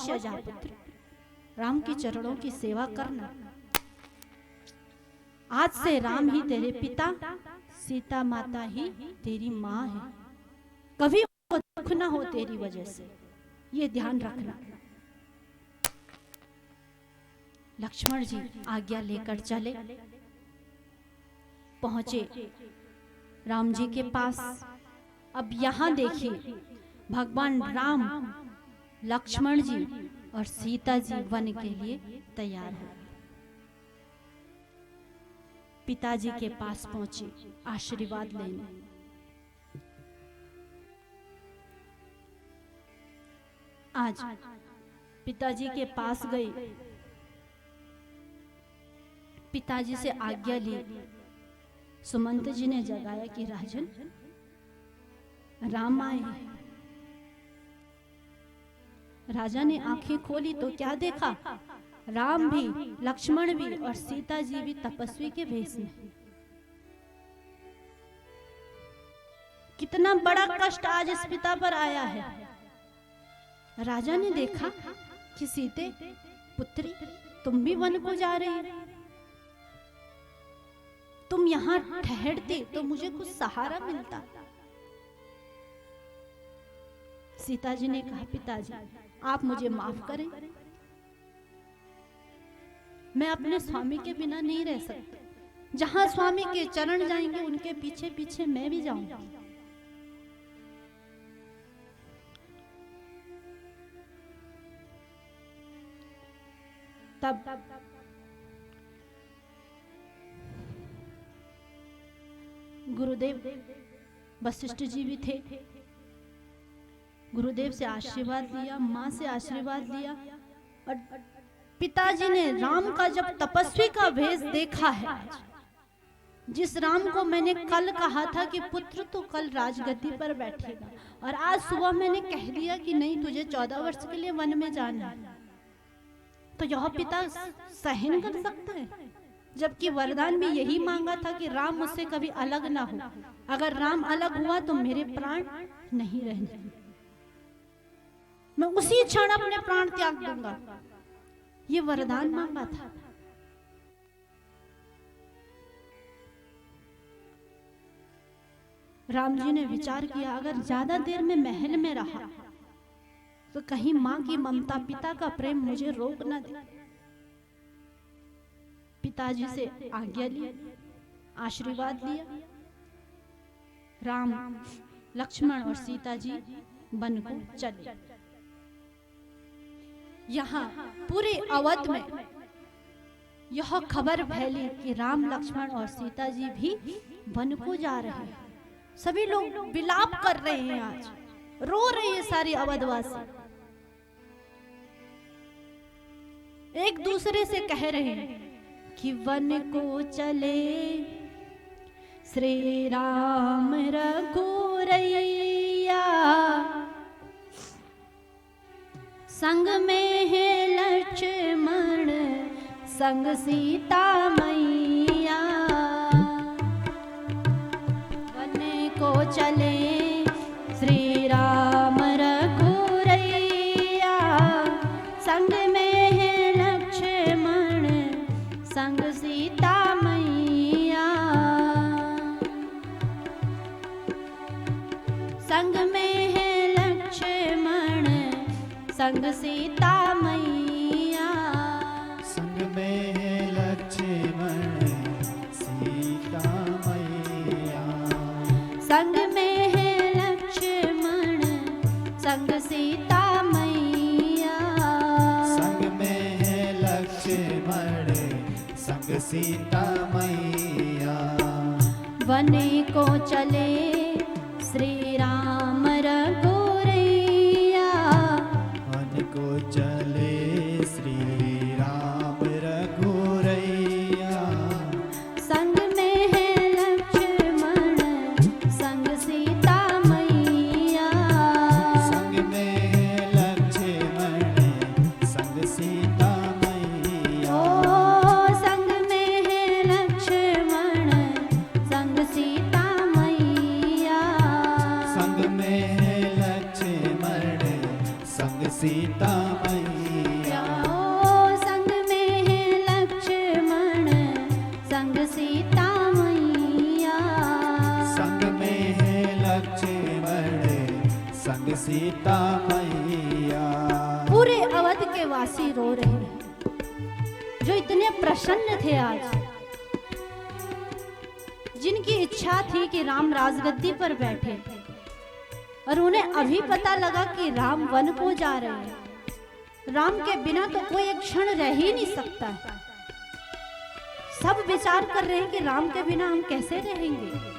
अवश्य जा पुत्र, राम के चरणों की सेवा करना। आज से राम ही तेरे पिता, सीता माता ही तेरी माँ है। कभी दुख ना हो तेरी वजह से, ये ध्यान रखना। लक्ष्मण जी आज्ञा लेकर चले, पहुंचे राम जी के पास। अब यहां देखिए, भगवान राम, लक्ष्मण जी और सीता जी वन के लिए तैयार हो। पिताजी के पास पहुंचे आशीर्वाद लेने। आज पिताजी के पास गए, पिताजी से आज्ञा ली। सुमंत जी ने जगाया कि राजन, राम आए। राजा ने आंखें खोली तो क्या देखा? राम भी, लक्ष्मण भी और सीता जी भी तपस्वी के वेश में। कितना बड़ा कष्ट आज इस पिता पर आया है। राजा ने देखा कि सीते पुत्री, तुम भी वन को जा रही हो, तुम यहां ठहरती तो मुझे कुछ सहारा मिलता। सीता जी ने कहा, पिताजी आप मुझे माफ करें, मैं अपने स्वामी के बिना नहीं रह सकती। जहां स्वामी के चरण जाएंगे उनके पीछे पीछे मैं भी जाऊंगी। तब गुरुदेव वशिष्ठ जी भी थे। गुरुदेव से आशीर्वाद लिया, माँ से आशीर्वाद लिया। और पिताजी ने राम का जब तपस्वी का वेश देखा है, जिस राम को मैंने कल कहा था कि पुत्र तो कल राजगद्दी पर बैठेगा, और आज सुबह मैंने कह दिया कि नहीं, तुझे 14 वर्ष के लिए वन में जाना है, तो यह पिता सहन कर सकता है? जबकि वरदान भी यही मांगा था कि राम मुझसे कभी अलग ना हो। अगर राम अलग हुआ तो मेरे प्राण नहीं रहने, मैं उसी क्षण अपने प्राण त्याग दूंगा। ये वरदान मांगा था। राम जी ने विचार किया, अगर ज्यादा देर में महल में रहा तो कहीं मां की ममता, पिता का प्रेम मुझे रोक ना दे। पिताजी से आज्ञा ली, आशीर्वाद लिया। राम, लक्ष्मण और सीता जी वन को चले। यहाँ पूरे अवध में यह खबर फैली कि राम, लक्ष्मण और सीता जी भी वन को जा रहे हैं। सभी लोग विलाप कर रहे हैं, आज रो रहे हैं सारे अवधवासी। एक दूसरे से कह रहे हैं कि वन को चले श्री राम रघुरैया, संग में है लक्ष्मण, संग सीता मैया। वन को चले श्री राम रघुरैया, संग में है लक्ष्मण, संग सीता मैया। संग में है लक्ष्मण, संग सीता मैया। संग में है लक्ष्मण, सीता मैया। संग में है लक्ष्मण, संग सीता मैया। संग में है लक्ष्मण, संग सीता मैया। वन को चले श्री राम रघुरैया, वन को चले श्री राम रघुरैया। संग में है लक्ष्मण, संग सीता मैया। संग में है लक्ष्मण, संग सीता मैया। ओ संग में है लक्ष्मण, संग सीता मैया। संग में है लक्ष्मण, संग सीता मैया। सीता मैया। पूरे अवध के वासी रो रहे हैं, जो इतने प्रसन्न थे आज, जिनकी इच्छा थी कि राम राजगद्दी पर बैठे, और उन्हें अभी पता लगा कि राम वन को जा रहे हैं। राम के बिना तो कोई एक क्षण रह ही नहीं सकता है। सब विचार कर रहे हैं कि राम के बिना हम कैसे रहेंगे।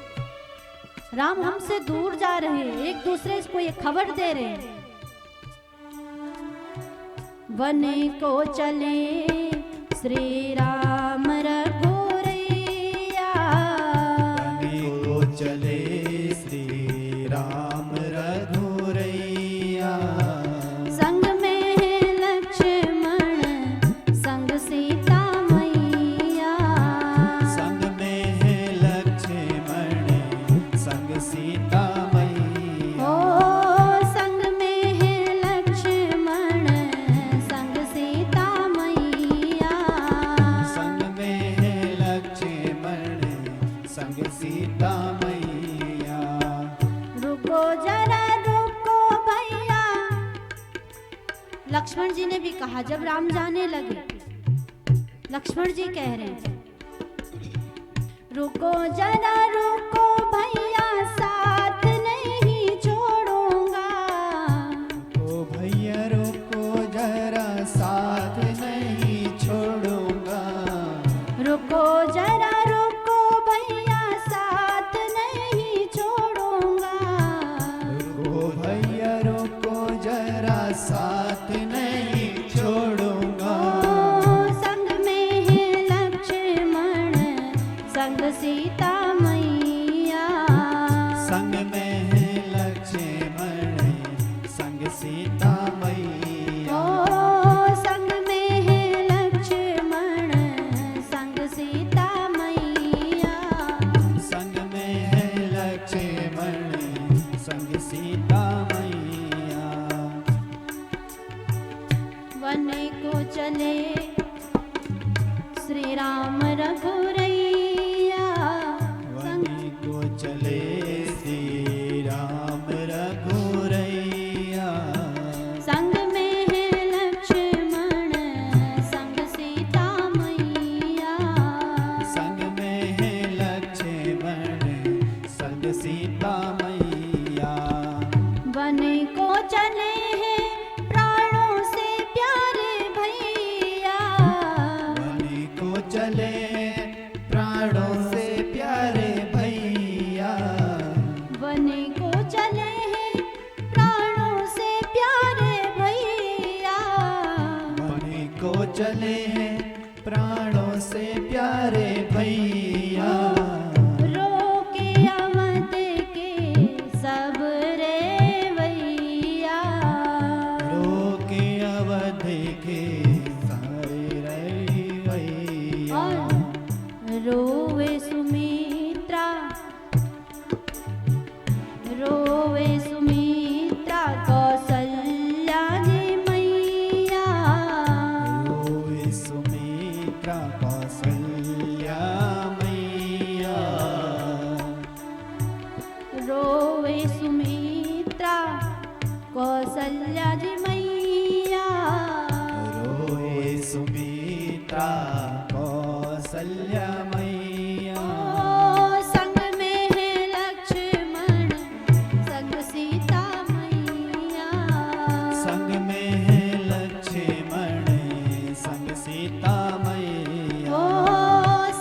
राम हमसे दूर जा रहे हैं, एक दूसरे को ये खबर दे रहे हैं। वन को चले श्री राम रघुरैया, वन को चले श्री राम रघुरैया। संग में लक्ष्मण संग सीता मैया, संग में लक्ष्मण संग सीता मैया। ओ संग में लक्ष्मण संग सीता मैया, संग में लक्ष्मण संग सीता मैया। रुको जरा रुको भैया। लक्ष्मण जी ने भी कहा जब राम जाने लगे। लक्ष्मण जी कह रहे हैं रुको जरा रुको भैया, साथ नहीं छोड़ूंगा। ओ भैया रुको जरा, साथ नहीं छोड़ूंगा। रुको जरा रुको भैया, साथ नहीं छोड़ूंगा। रुको भैया रुको जरा, साथ नहीं छोड़ूंगा। ओ संग में है लक्ष्मण संग सीता मैया, संग में लक्ष्मण संग सीता मैया। ओ संग में है लक्ष्मण संग सीता मैया, संग में लक्ष्मण संग सीता मैया। वन को चले श्री राम रघुरैया, वन को चले श्री राम रघुरैया। संग में है लक्ष्मण संग सीता मैया, संग में लक्ष्मण संग सीता मैया। वन को चले हैं प्राणों से प्यारे भैया, वन को चले प्राणों से प्यारे भैया। वन को चले हैं प्राणों से प्यारे भैया, वन को चले हैं प्राणों से प्यारे भैया। रोके अवध के सब रे भैया, रोके अवध के सारे भैया। और रोवे सुमित्रा, रोवे सुमित्रा कौशल्या जी मैया, रोए सुमित्रा कौशल्या मैया। रोवे सुमित्रा कौशल्या जी मैया, रोए सुमित्रा कौशल्या मैया। ओ संग में है लक्ष्मण संग सीता मैया, संग में लक्ष्मण संग सीता मैया। ओ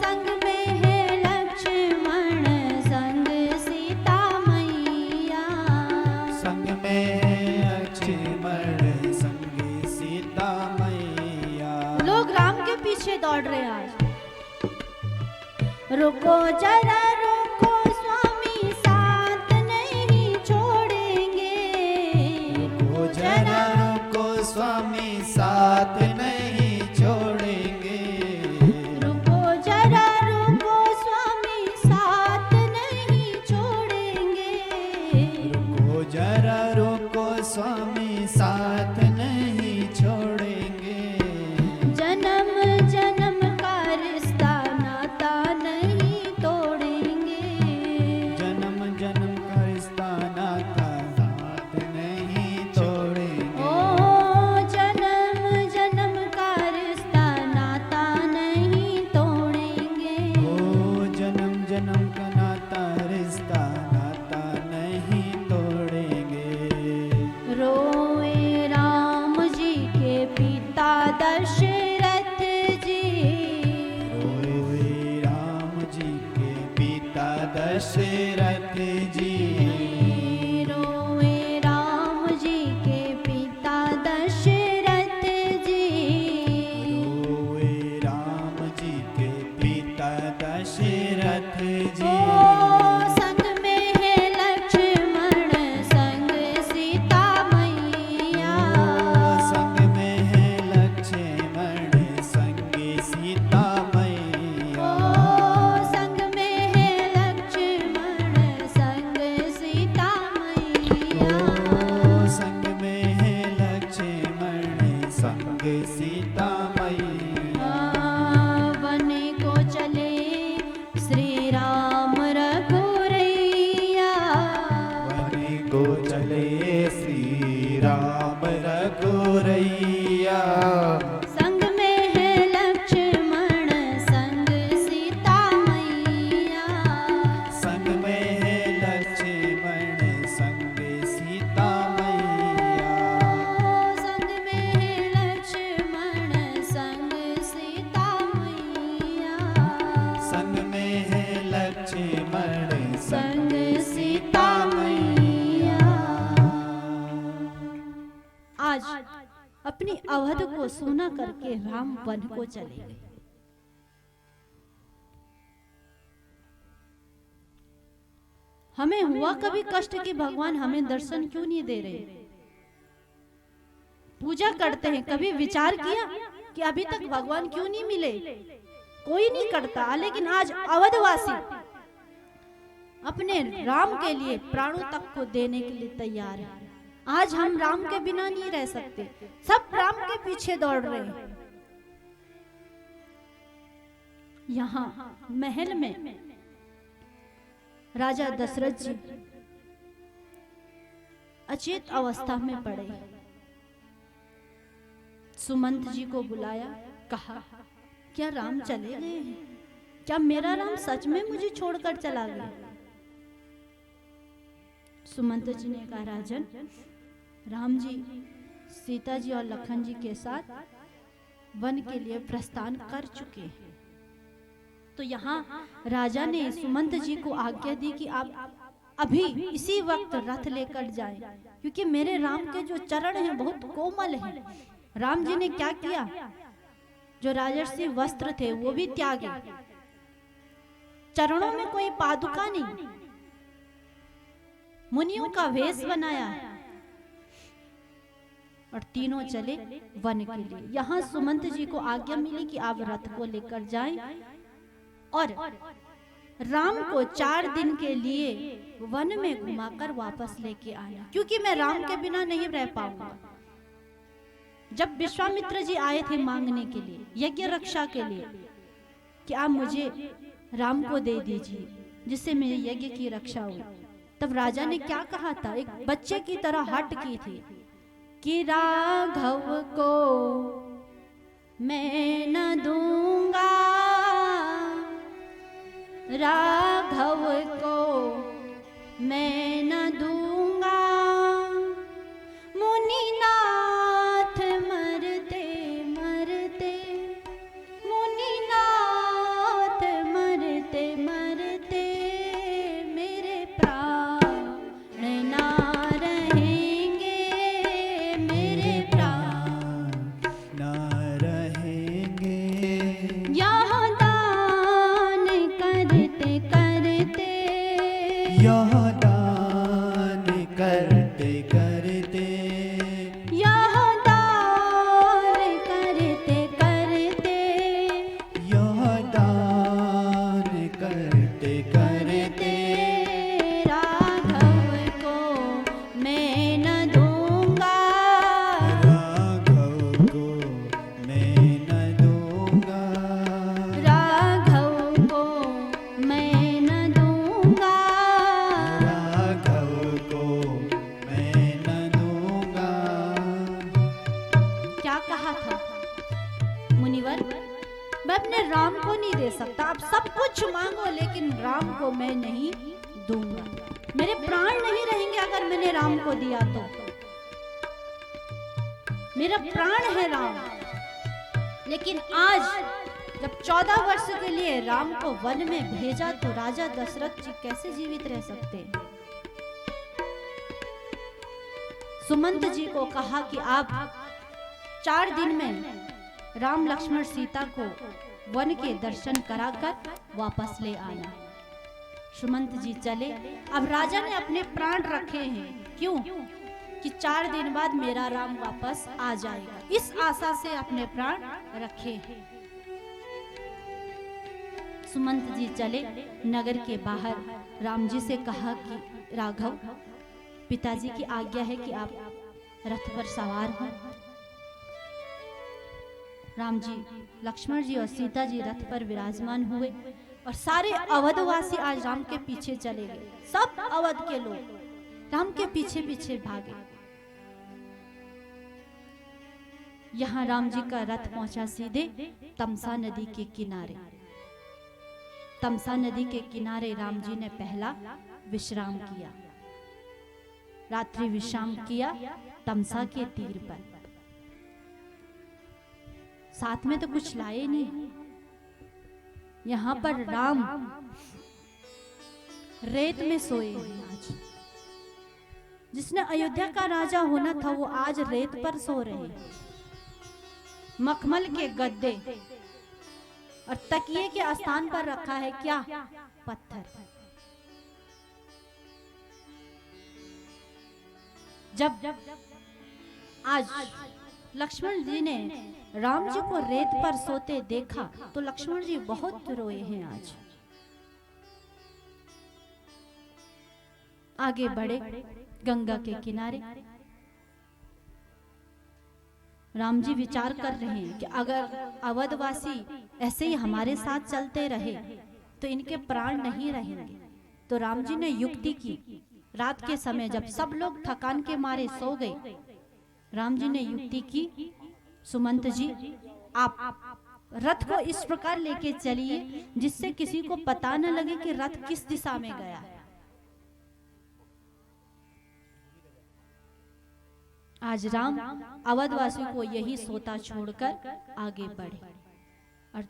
संग में है लक्ष्मण संग सीता मैया, संग में लक्ष्मण संग सीता मैया। लोग राम के पीछे दौड़ रहे हैं आज। रुको जरा रुको स्वामी, साथ नहीं छोड़ेंगे। रुको जरा रुको स्वामी, साथ नहीं छोड़ेंगे। रुको जरा रुको स्वामी, साथ नहीं छोड़ेंगे। रुको जरा रुको स्वामी, साथ नहीं छोड़ेंगे। जन्म जन्म का रिश्ता नाता नहीं तोड़ेंगे। जन्म जन्म का रिश्ता नाता साथ नहीं संग सीता मैया। वन को चले श्री राम रघुरैया, वन को चले श्री राम रघुरैया। संग में है लक्ष्मण संग सीता मैया, संग में है लक्ष्मण संग सीता मैया। संग में है लक्ष्मण संग सीता मैया, संग में है लक्ष्मण संग सीता मैया। आज अपनी अवध को सोना करके राम वन को चले गए। हमें हुआ कभी कष्ट कि भगवान हमें दर्शन क्यों नहीं दे रहे? पूजा करते हैं, कभी विचार किया कि अभी तक भगवान क्यों नहीं मिले? कोई नहीं करता, लेकिन आज अवधवासी अपने राम के लिए प्राणों तक को देने के लिए तैयार है। आज हम राम के बिना नहीं रह सकते, सब राम के पीछे दौड़ रहे हैं। यहाँ महल में राजा दशरथ जी अचेत अवस्था में पड़े। सुमंत जी को बुलाया, कहा क्या राम चले गए हैं? क्या मेरा राम सच में मुझे छोड़कर चला गया? सुमंत जी ने कहा, राजन, राम जी सीता जी और लखन जी के साथ वन के लिए प्रस्थान कर चुके हैं। तो यहाँ राजा ने सुमंत जी को आज्ञा दी कि आप अभी इसी वक्त रथ लेकर जाएं, क्योंकि मेरे राम के जो चरण हैं बहुत कोमल हैं। राम जी ने क्या किया? जो राजर्षि वस्त्र थे वो भी त्यागे, चरणों में कोई पादुका नहीं, मुनियों का वेश बनाया और तीनों चले वन के लिए। यहाँ सुमंत जी को आज्ञा मिली कि आप रथ को लेकर जाएं और राम को 4 दिन के लिए वन में घुमाकर वापस लेके आना, क्योंकि मैं राम के बिना नहीं रह पाऊंगा। जब विश्वामित्र जी आए थे मांगने के लिए, यज्ञ रक्षा के लिए, कि आप मुझे राम को दे दीजिए जिससे मेरे यज्ञ की रक्षा हो, तब राजा ने क्या कहा था? एक बच्चे की तरह हट की थी कि राघव को मैं न दूंगा, राघव को मैं न दूंगा, मुनिनाथ मरते मरते, मुनिनाथ मरते मरते मेरे प्राण ना रहेंगे, मेरे प्राण ना रहेंगे। यहाँ दान करते करते, यह दान करते करते, यहाँ दान करते करते, यह दान करते करते राघव को मैं न दूंगा, राघव को मैं न दूंगा, राघव को मैं न दूंगा। राघव को मैं न दूंगा। क्या कहा था मुनिवर? मैं अपने राम को नहीं दे सकता, आप सब कुछ मांगो लेकिन राम को मैं नहीं दूंगा। मेरे प्राण नहीं रहेंगे अगर मैंने राम को दिया तो। मेरा प्राण है राम। लेकिन आज जब 14 वर्ष के लिए राम को वन में भेजा तो राजा दशरथ जी कैसे जीवित रह सकते हैं? सुमंत जी को कहा कि आप 4 दिन में राम लक्ष्मण सीता को वन के दर्शन कराकर वापस ले आना। सुमंत जी चले। अब राजा ने अपने प्राण रखे हैं, क्यों? कि 4 दिन बाद मेरा राम वापस आ जाएगा, इस आशा से अपने प्राण रखे हैं। सुमंत जी चले नगर के बाहर, राम जी से कहा कि राघव, पिताजी की आज्ञा है कि आप रथ पर सवार हों। राम जी, लक्ष्मण जी और सीता जी रथ पर विराजमान हुए और सारे अवधवासी आज राम के पीछे चले गए। सब अवध के लोग राम के पीछे पीछे भागे। यहाँ राम जी का रथ पहुंचा सीधे तमसा नदी के किनारे। तमसा नदी के किनारे राम जी ने पहला विश्राम किया, रात्रि विश्राम किया तमसा के तीर पर। साथ में तो कुछ लाए नहीं। यहाँ पर राम रेत में सोए हैं आज। जिसने अयोध्या का राजा होना था वो आज रेत पर सो रहे हैं। मखमल के गद्दे और तकिए के स्थान पर रखा है क्या? पत्थर। जब आज लक्ष्मण जी ने राम जी को रेत पर सोते देखा तो लक्ष्मण जी बहुत रोए हैं आज। आगे बढ़े गंगा के किनारे। राम जी विचार कर रहे हैं कि अगर अवधवासी ऐसे ही हमारे साथ चलते रहे तो इनके प्राण नहीं रहेंगे। तो राम जी ने युक्ति की। रात के समय जब सब लोग थकान के मारे सो गए, राम जी ने युक्ति की, सुमंत जी आप रथ को इस प्रकार लेके चलिए जिससे किसी को पता न लगे कि रथ किस दिशा में गया है। आज राम अवधवासी को यही सोता छोड़कर आगे बढ़े और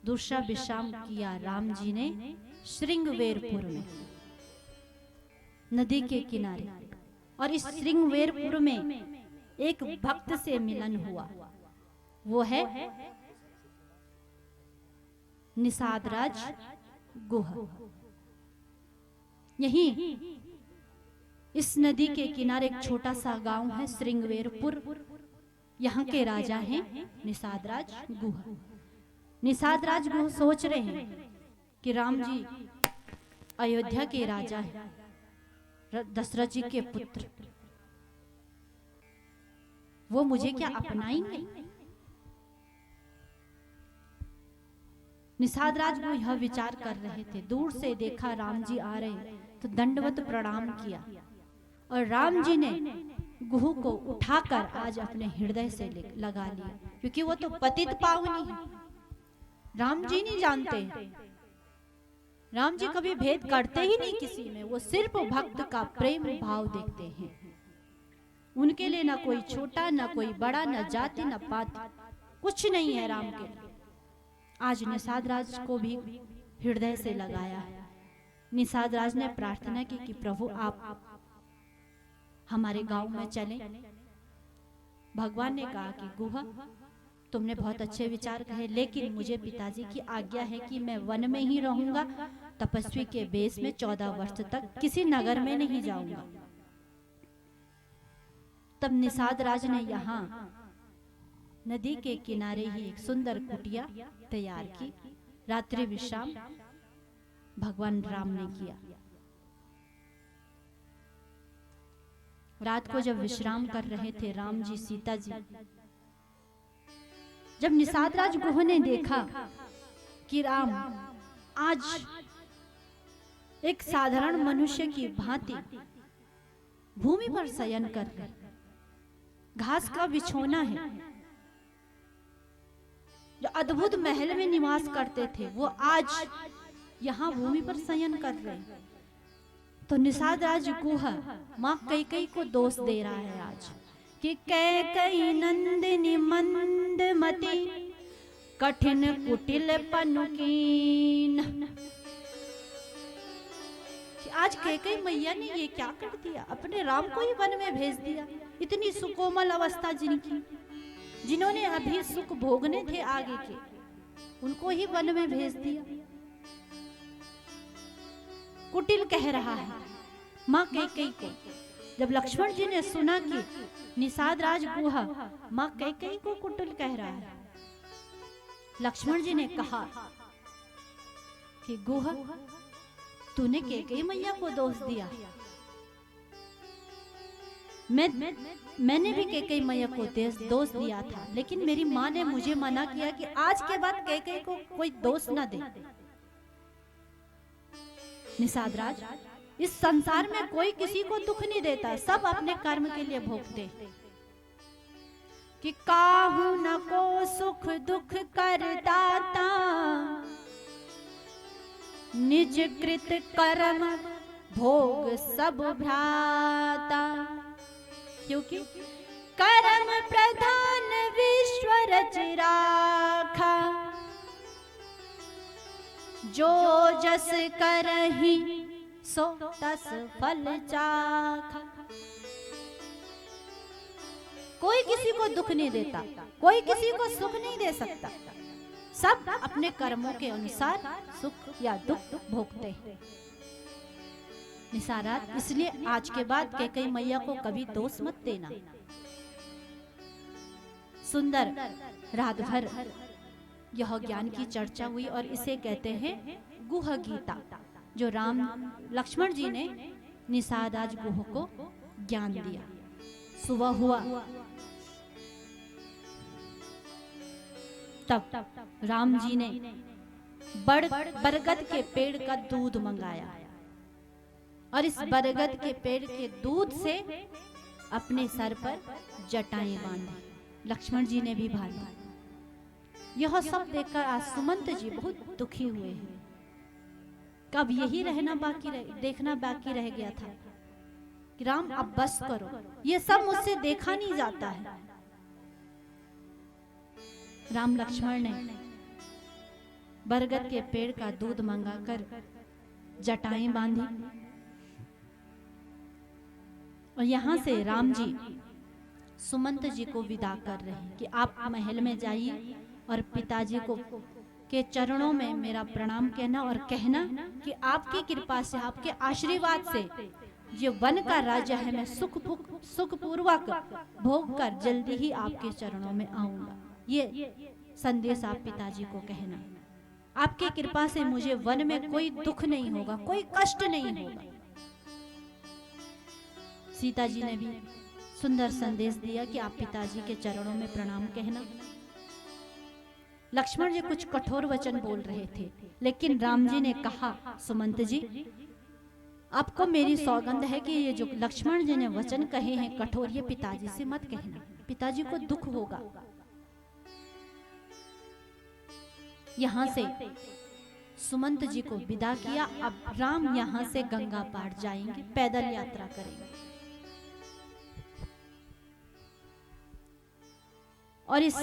दूसरा विश्राम किया राम जी ने श्रृंगवेरपुर में, नदी के किनारे। और इस श्रृंगवेरपुर में एक भक्त से मिलन हुआ। वो है निषादराज गुह। यही इस नदी के किनारे एक छोटा सा गांव है श्रृंगवेरपुर। यहाँ के राजा हैं निषादराज गुह। निषादराज गुह सोच रहे हैं कि राम जी अयोध्या के राजा हैं, दशरथ जी के पुत्र, वो मुझे क्या अपनाएंगे? निषादराज गुह यह विचार कर रहे थे। दूर से देखा राम जी आ रहे तो दंडवत प्रणाम किया और राम जी ने गुह को उठाकर आज अपने हृदय से लगा लिया, क्योंकि वो तो पतित पावनी है। राम जी नहीं जानते, राम जी कभी भेद करते ही नहीं किसी में। वो सिर्फ भक्त का प्रेम भाव देखते हैं। उनके लिए ना कोई छोटा, ना कोई बड़ा, ना जाति, ना पात, कुछ नहीं है राम के लिए। आज निषादराज को भी हृदय से लगाया है। निषादराज ने प्रार्थना की कि प्रभु आप हमारे गांव में चलें। भगवान ने कहा कि गुहा तुमने बहुत अच्छे विचार कहे, लेकिन मुझे पिताजी की आज्ञा है कि मैं वन में ही रहूंगा, तपस्वी के बेस में 14 वर्ष तक किसी नगर में नहीं जाऊंगा। तब निषादराज ने यहाँ नदी के किनारे ही एक सुंदर कुटिया तैयार की। रात्रि विश्राम भगवान राम ने किया। रात को जब विश्राम कर रहे थे राम जी सीता जी, जब निषादराज गुह ने देखा कि राम आज एक साधारण मनुष्य की भांति भूमि पर शयन कर रहे, घास का बिछोना है। जो अद्भुत महल में निवास करते थे वो आज यहाँ भूमि पर शयन कर रहे। तो निषादराज गुह माँ कैकेयी को दोष दे रहा है आज कि कैकेयी नंदिनी मंदमती कठिन कुटिल पनुकीन। आज कैकेयी मैया ने ये क्या कर दिया, अपने राम को ही वन में भेज दिया। इतनी सुकोमल अवस्था जिनकी, जिन्होंने अभी सुख भोगने थे आगे के, उनको ही वन में भेज दिया। कुटिल कह रहा है माँ कैकेयी को। जब लक्ष्मण जी ने सुना कि निषादराज गुह माँ कैकेयी को कुटिल कह रहा है, लक्ष्मण जी ने कहा कि गुह तूने कैकेयी मैया को दोष दिया। मैंने भी कैकेयी मैया को दोष दिया था, लेकिन मेरी माँ ने मुझे मना किया कि आज के बाद कैकेयी को कोई दोष न दे। निषाद राज, इस संसार में कोई किसी को दुख नहीं देता, सब अपने कर्म के लिए भोगते। कि काहू न को सुख दुख कर दाता, निज कृत कर्म भोग सब भ्राता। क्योंकि कर्म प्रधान विश्व रच राखा, जो जस करहि सो तस फल चाखा। कोई किसी को दुख नहीं देता, कोई किसी को सुख नहीं दे सकता, सब अपने कर्मों के अनुसार सुख या दुख भोगते हैं। निसारात, इसलिए आज के बाद कैकेयी मैया को कभी दोष मत देना। सुंदर रात भर यह ज्ञान की चर्चा हुई और इसे कहते हैं गुह गीता, जो राम लक्ष्मण जी ने निषाद राज गुह को ज्ञान दिया। सुबह हुआ तब राम जी ने बरगद के पेड़ का दूध मंगाया और इस बरगद के पेड़ के दूध से अपने सर पर जटाएं बांधी। लक्ष्मण जी ने भी बांधा। यह सब देखकर आज सुमंत जी बहुत दुखी हुए हैं। कब यही देखना बाकी रह गया था कि राम अब बस करो, ये सब मुझसे देखा नहीं जाता है। राम लक्ष्मण ने बरगद के पेड़ का दूध मंगाकर जटाएं बांधी और यहाँ से राम जी सुमंत जी को विदा कर रहे हैं कि आप महल में जाइए और पिताजी को के चरणों में मेरा प्रणाम कहना और कहना कि आपकी कृपा से, आपके आशीर्वाद से ये वन का राज्य है, मैं सुखपूर्वक भोग कर जल्दी ही आपके चरणों में आऊंगा। ये संदेश आप पिताजी को कहना। आपकी कृपा से मुझे वन में कोई दुख नहीं होगा, कोई कष्ट नहीं होगा। सीता जी ने भी सुंदर संदेश दिया कि आप पिताजी के चरणों में प्रणाम कहना। लक्ष्मण जी कुछ कठोर वचन बोल रहे थे, लेकिन राम जी ने कहा, सुमंत जी आपको मेरी सौगंध है कि ये जो लक्ष्मण जी ने वचन कहे हैं कठोर, ये पिताजी से मत कहना, पिताजी को दुख होगा। यहाँ से सुमंत जी को विदा किया। अब राम यहाँ से गंगा पार जाएंगे, पैदल यात्रा करेंगे। और इस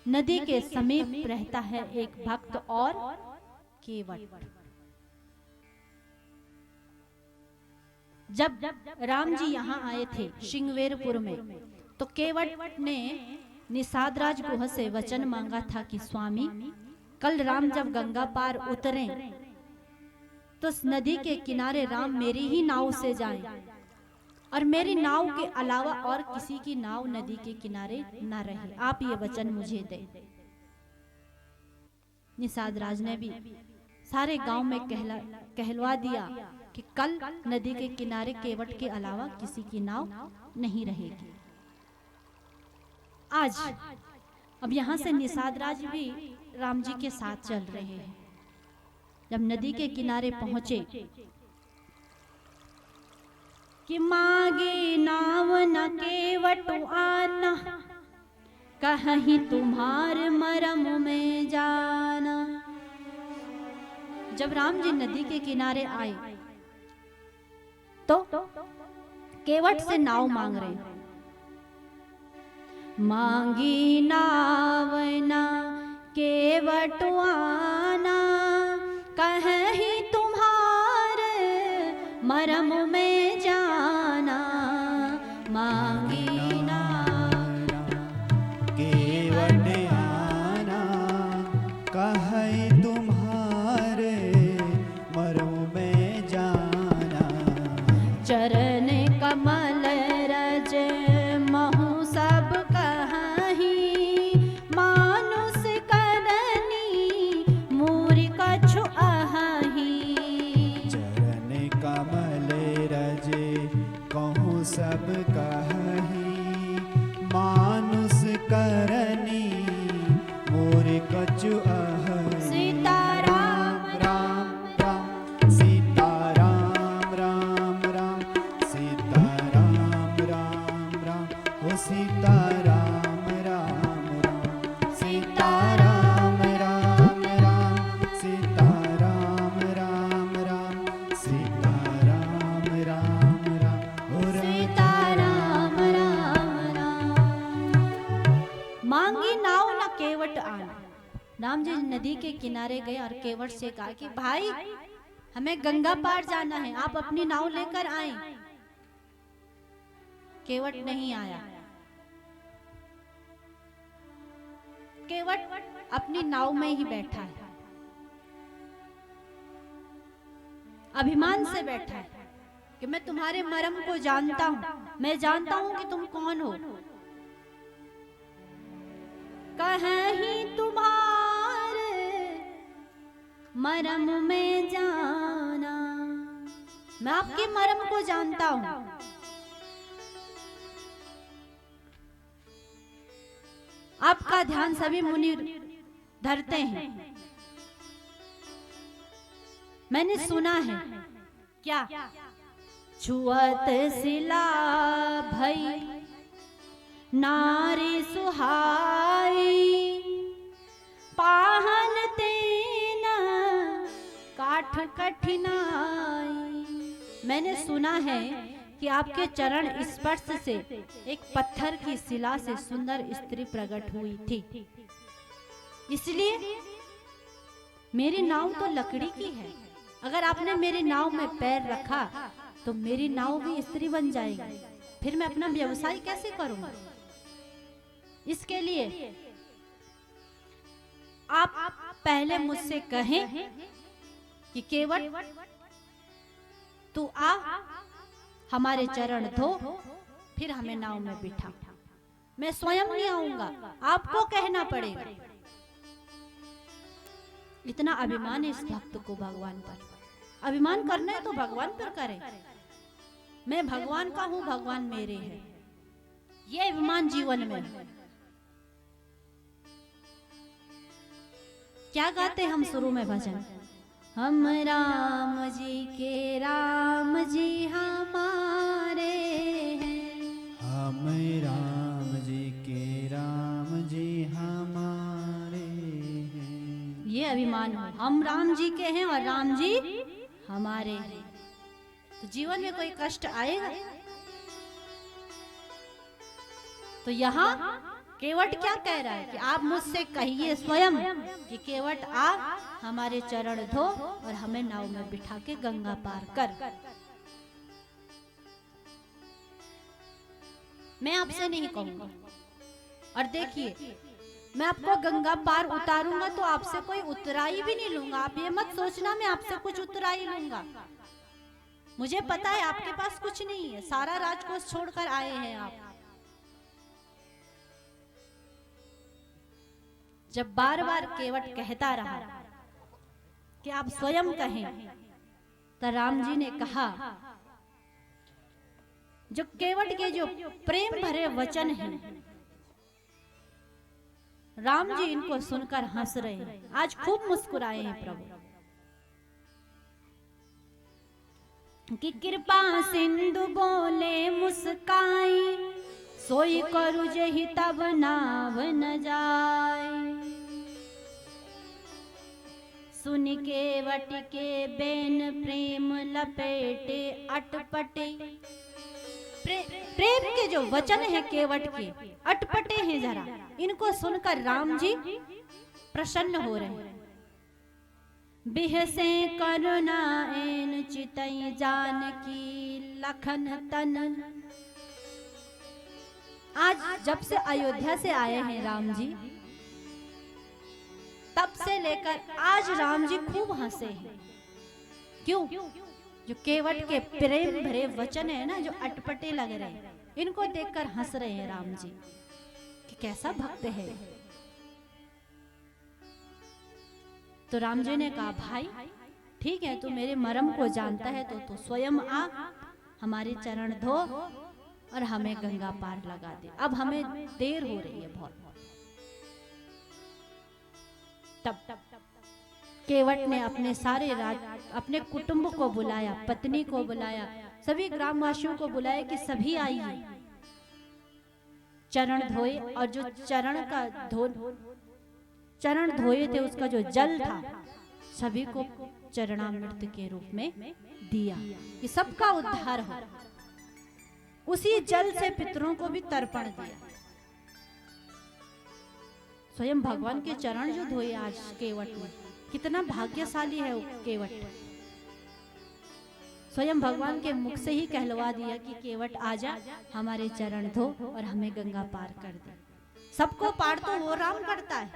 नदी के समीप रहता है एक भक्त और केवट। जब राम जी यहाँ आए थे श्रृंगवेरपुर में, तो केवट ने निषाद राज गुह से वचन मांगा था कि स्वामी, कल राम जब गंगा पार उतरे तो उस नदी के किनारे राम मेरी ही नाव से जाएं और मेरी नाव के अलावा और किसी की नाव नदी के किनारे न रहे। आप ये वचन मुझे दें। निषाद राज ने भी सारे गांव में कहलवा दिया कि कल नदी के किनारे केवट के अलावा किसी की नाव नहीं रहेगी। आज अब यहाँ से निषाद राज भी राम जी के साथ चल रहे हैं। जब नदी के किनारे पहुंचे कि मांगे नाव न केवट आना, कहीं तुम्हार मरम में जाना। जब राम जी नदी के किनारे आए तो केवट से नाव मांग रहे। मांगी नाव ना केवट आना, कहीं तुम्हारे मरम में जाना। मांगी नाव केवट आना, कहीं तुम्हारे मरम में जाना। चरण कमल रज महु सब कहीं, मानुष करनी करनी मोर कछु अह सीताराम राम राम सीताराम राम राम सीताराम राम राम ओ सीताराम राम राम सीताराम राम राम सीताराम राम राम सीताराम राम राम ओ सीताराम राम राम। मांगी नाव न केवट आना। राम जी नदी के किनारे गए और केवट से कहा कि भाई हमें गंगा पार जाना है, आप अपनी नाव लेकर आए। केवट नहीं आया। केवट अपनी नाव में ही बैठा है, अभिमान से बैठा है कि मैं तुम्हारे मर्म को जानता हूं, मैं जानता हूं कि तुम कौन हो। कहीं तुम्हारे मर्म में जाना, मैं आपके मर्म को जानता हूं। आपका ध्यान सभी मुनि धरते हैं। मैंने सुना है क्या छुअत सिला भई नारी सुहाई, पाहन तेना काठ कठिनाई। मैंने सुना है कि आपके चरण स्पर्श से एक पत्थर की शिला से सुंदर स्त्री प्रकट हुई थी, इसलिए मेरी नाव तो लकड़ी की है। अगर आपने मेरी नाव में पैर रखा तो मेरी नाव भी स्त्री बन जाएगी, फिर मैं अपना व्यवसाय कैसे करूंगा। इसके लिए आप पहले मुझसे कहें कि केवट तू आ, हमारे चरण धो, फिर हमें नाव में बिठा। मैं स्वयं नहीं आऊंगा, आपको कहना पड़ेगा। इतना अभिमान है इस भक्त को भगवान पर। अभिमान करना है तो भगवान पर करें। मैं भगवान का हूं, भगवान मेरे हैं, ये अभिमान जीवन में है। क्या गाते हम शुरू में भजन, हम राम जी के राम जी हमारे हैं, हम राम जी के राम जी हमारे हैं। ये अभिमान हो, हम राम जी के हैं और राम जी हमारे हैं। तो जीवन में कोई कष्ट आएगा। तो यहाँ केवट क्या कह रहा है कि आप मुझसे कहिए स्वयं कि केवट आ, हमारे चरण धो और हमें नाव में बिठा के गंगा पार कर। मैं आपसे नहीं कहूंगा। और देखिए, मैं आपको गंगा पार उतारूंगा तो आपसे कोई उतराई भी नहीं लूंगा। आप ये मत सोचना मैं आपसे कुछ उतराई लूंगा। मुझे पता है आपके पास कुछ नहीं है, सारा राजकोष छोड़कर आए हैं आप। जब बार बार केवट कहता रहा कि आप स्वयं कहें, तो राम जी ने कहा, जो केवट के जो प्रेम भरे वचन हैं, राम जी इनको सुनकर हंस रहे हैं। आज खूब मुस्कुराए हैं प्रभु कि कृपा सिंधु बोले मुस्काई, सोई करु जहि तब नाव न जाय। सुन केवट के बेन प्रेम लपेटे अटपटे। प्रेम के जो वचन है केवट के अटपटे हैं जरा, इनको सुनकर राम जी प्रसन्न हो रहे हैं। बिहसे करुणा एन चितई जानकी लखन तन। आज जब से अयोध्या से आए हैं राम जी, तब से लेकर आज राम जी खूब हंसे हैं। क्यों? जो केवट के प्रेम भरे वचन है ना, जो अटपटे लग रहे हैं, इनको देखकर हंस रहे हैं राम जी कि कैसा भक्त है। तो राम जी ने कहा, भाई ठीक है, तू मेरे मर्म को जानता है तो तू स्वयं आ, हमारे चरण धो और हमें गंगा पार लगा दे। अब हमें देर हो रही है बहुत। तब केवट ने अपने सारे अपने कुटुंब को बुलाया, पत्नी को बुलाया, सभी ग्रामवासियों को बुलाया कि सभी आइए। चरण धोए और जो चरण धोए थे उसका जो जल था सभी को चरणामृत के रूप में दिया कि सबका उद्धार हो। उसी जल से पितरों को भी तर्पण दिया। स्वयं भगवान के चरण जो धोए आज केवट ने, कितना भाग्यशाली है वो केवट। स्वयं भगवान के मुख से ही कहलवा दिया कि केवट आजा, हमारे चरण धो और हमें गंगा पार कर दे। सबको पार तो वो राम करता है,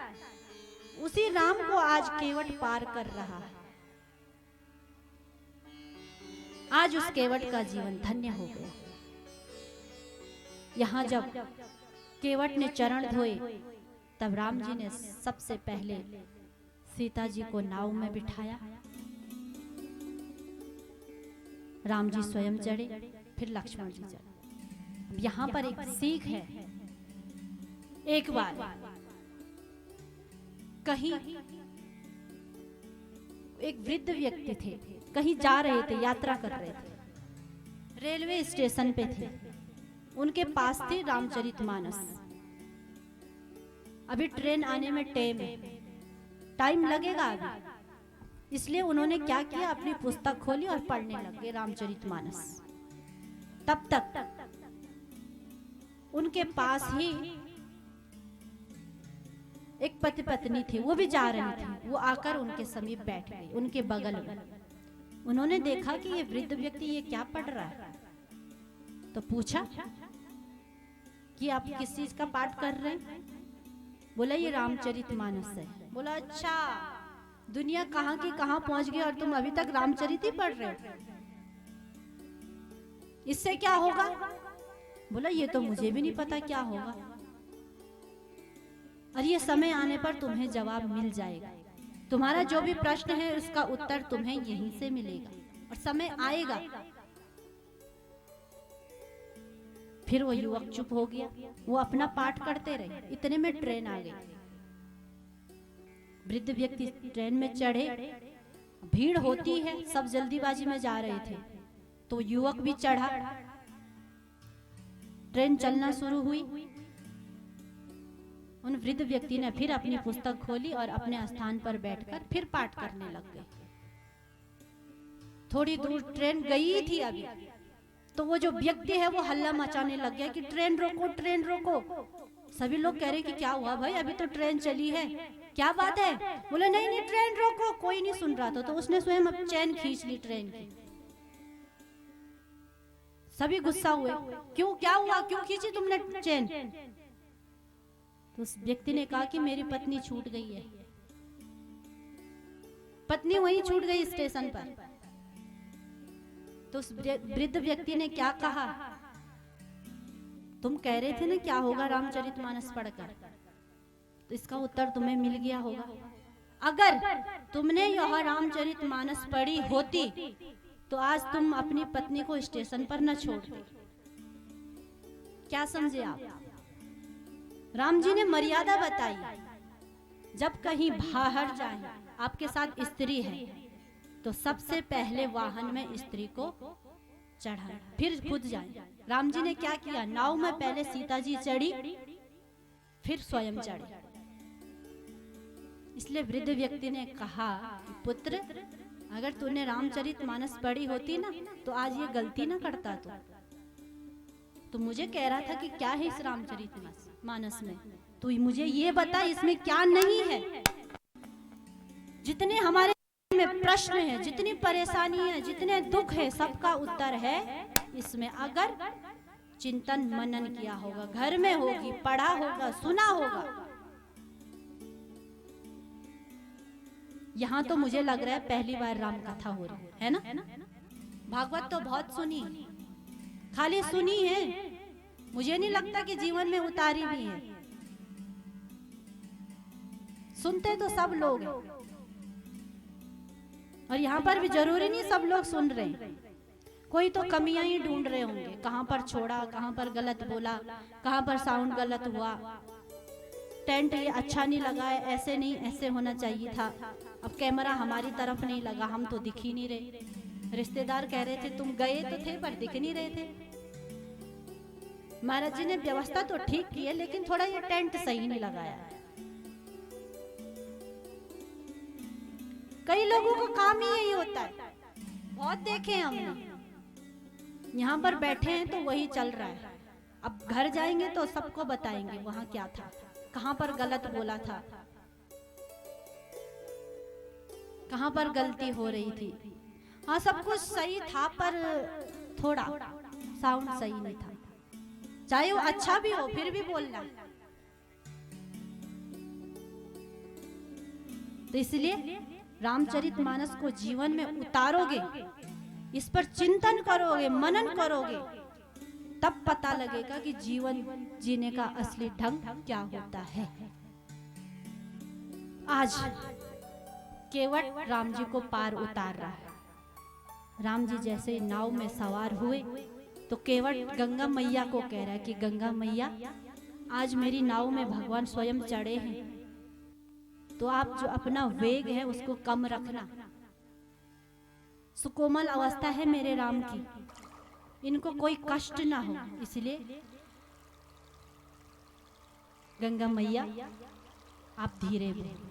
उसी राम को आज केवट पार कर रहा है। आज उस केवट का जीवन धन्य हो गया। यहाँ जब केवट ने चरण धोए तब राम जी ने सबसे पहले सीता जी को नाव में बिठाया। राम जी स्वयं चढ़े, फिर लक्ष्मण जी चढ़े। अब यहाँ पर एक सीख है। एक बार कहीं एक वृद्ध व्यक्ति थे, कहीं जा रहे थे, यात्रा कर रहे थे, रेलवे स्टेशन पे थे। उनके पास थी रामचरितमानस। अभी ट्रेन आने में टाइम लगेगा अभी, इसलिए उन्होंने क्या किया, अपनी पुस्तक खोली और पढ़ने लग गए रामचरितमानस। तब तक उनके पास ही एक पति पत्नी थे, वो भी जा रही थी। वो आकर उनके समीप बैठ गई, उनके बगल में। उन्होंने देखा कि ये वृद्ध व्यक्ति ये क्या पढ़ रहा है, तो पूछा कि आप किस चीज का पाठ कर रहे हैं? बोला ये रामचरितमानस है। बोला अच्छा, दुनिया कहाँ की कहाँ पहुंच गई और तुम अभी तक रामचरित ही पढ़ रहे हो, इससे क्या होगा? बोला ये तो मुझे भी नहीं पता क्या होगा, और ये समय आने पर तुम्हें जवाब मिल जाएगा। तुम्हारा जो भी प्रश्न है उसका उत्तर तुम्हें यहीं से मिलेगा और समय आएगा। फिर वो युवक चुप हो गया, वो अपना पाठ करते रहे। इतने में ट्रेन आ गई। वृद्ध व्यक्ति ट्रेन में चढ़े, भीड़ होती है, सब जल्दीबाजी में जा रहे थे, तो युवक भी चढ़ा। ट्रेन चलना शुरू हुई। उन वृद्ध व्यक्ति ने फिर अपनी पुस्तक खोली और अपने स्थान पर बैठकर फिर पाठ करने लग गए। थोड़ी दूर ट्रेन गई थी अभी, तो वो जो व्यक्ति है वो हल्ला मचाने लग गया कि ट्रेन रोको, ट्रेन रोको। सभी लोग कह रहे कि क्या हुआ भाई, अभी तो ट्रेन चली है, क्या बात है? बोले नहीं नहीं ट्रेन रोको। कोई नहीं सुन रहा था, तो उसने स्वयं अब चैन खींच ली ट्रेन की। सभी गुस्सा हुए, क्यों, क्या हुआ, क्यों खींची तुमने चैन? तो उस व्यक्ति ने कहा कि मेरी पत्नी छूट गई है। पत्नी वहीं छूट गई स्टेशन पर। तो उस वृद्ध व्यक्ति ने क्या कहा, तुम कह रहे थे ना क्या होगा रामचरितमानस पढ़कर, तो इसका उत्तर तुम्हें मिल गया होगा। अगर तुमने यह रामचरितमानस पढ़ी होती तो आज तुम अपनी पत्नी को स्टेशन पर न छोड़ते। क्या समझे आप? राम जी ने मर्यादा बताई। जब कहीं बाहर जाए, आपके साथ स्त्री है, तो सबसे पहले वाहन में स्त्री को चढ़ाए, फिर खुद जाए। राम जी ने क्या किया, नाव में पहले सीता जी चढ़ी, फिर स्वयं चढ़े। इसलिए वृद्ध व्यक्ति ने कहा कि पुत्र, अगर तूने रामचरितमानस पढ़ी होती ना तो आज ये गलती ना करता। तो मुझे कह रहा था कि क्या है इस रामचरितमानस में, तो मुझे ये बता इसमें क्या नहीं है। जितने हमारे में प्रश्न है, जितनी परेशानी है, जितने दुख है, सबका उत्तर है इसमें। अगर चिंतन मनन किया होगा, घर में होगी, पढ़ा होगा, सुना होगा। यहाँ तो मुझे लग रहा है पहली बार राम कथा हो रही है ना। भागवत तो बहुत सुनी, खाली सुनी है, मुझे नहीं लगता कि जीवन में उतारी भी है। सुनते तो सब लोग हैं, और यहाँ पर भी जरूरी नहीं सब लोग सुन रहे हैं। कोई तो कमियां ही ढूंढ रहे होंगे, कहाँ पर छोड़ा, कहाँ पर गलत बोला, कहाँ पर साउंड गलत हुआ, टेंट ये अच्छा नहीं लगा है, ऐसे नहीं ऐसे होना चाहिए था, अब कैमरा हमारी तरफ नहीं लगा, हम तो दिख ही नहीं रहे। रिश्तेदार कह रहे थे तुम गए तो थे पर दिख नहीं रहे थे। महाराज जी ने व्यवस्था तो ठीक की है लेकिन थोड़ा ये टेंट सही नहीं लगाया। कई लोगों का काम ही यही होता है, बहुत देखे हैं हमने, यहाँ पर बैठे हैं तो वही चल रहा है, अब घर जाएंगे तो सबको बताएंगे वहां क्या था, कहां पर गलत बोला था, कहां पर गलती हो रही थी। हाँ सब कुछ सही था पर थोड़ा साउंड सही नहीं था, चाहे वो अच्छा भी हो फिर भी बोलना। तो इसलिए रामचरितमानस को जीवन में उतारोगे, इस पर चिंतन करोगे, मनन करोगे, तब पता लगेगा कि जीवन जीने का असली ढंग क्या होता है। आज केवट राम जी को पार उतार रहा है। राम जी जैसे नाव में सवार हुए तो केवट गंगा मैया को कह रहा है कि गंगा मैया आज मेरी नाव में भगवान स्वयं चढ़े हैं, तो आप जो अपना वेग है उसको कम रखना। सुकोमल अवस्था है मेरे राम की, इनको कोई कष्ट ना हो, इसलिए गंगा मैया आप धीरे बोलो।